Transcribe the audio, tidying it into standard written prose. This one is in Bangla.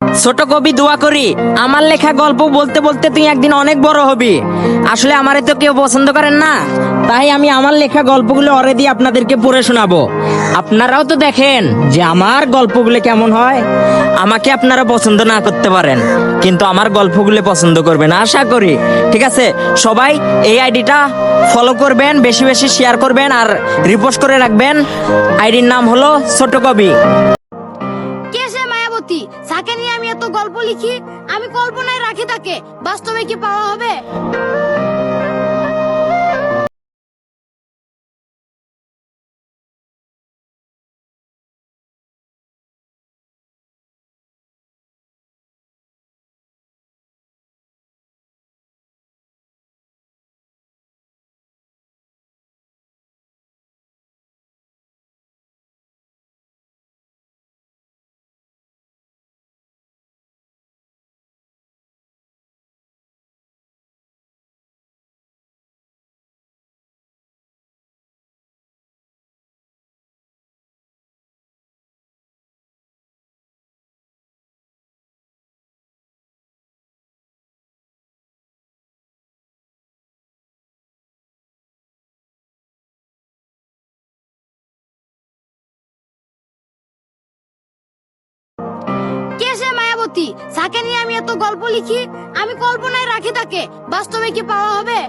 ছোট কবি, দোয়া করি আমার লেখা গল্প বলতে বলতে তুই একদিন অনেক বড় হবি। আসলে আমারে তো কেউ পছন্দ করেন না, তাই আমি আমার লেখা গল্পগুলো অরে দিয়ে আপনাদেরকে পড়ে শোনাবো। আপনারাও তো দেখেন যে আমার গল্পগুলো কেমন হয়। আমাকে আপনারা পছন্দ না করতে পারেন, কিন্তু আমার গল্পগুলো পছন্দ করবেন আশা করি। ঠিক আছে, সবাই এই আইডিটা ফলো করবেন, বেশি বেশি শেয়ার করবেন আর রিপোস্ট করে রাখবেন। আইডির নাম হলো ছোট কবি। কে সে মায়াবতী যাকে নিয়ে আমি এত গল্প লিখি? আমি কল্পনায় রাখি তাকে, বাস্তবে কি পাওয়া হবে? কে সে মায়াবতী যাকে নিয়ে আমি এত গল্প লিখি? আমি কল্পনায় রাখি তাকে, বাস্তবে কি পাওয়া হবে?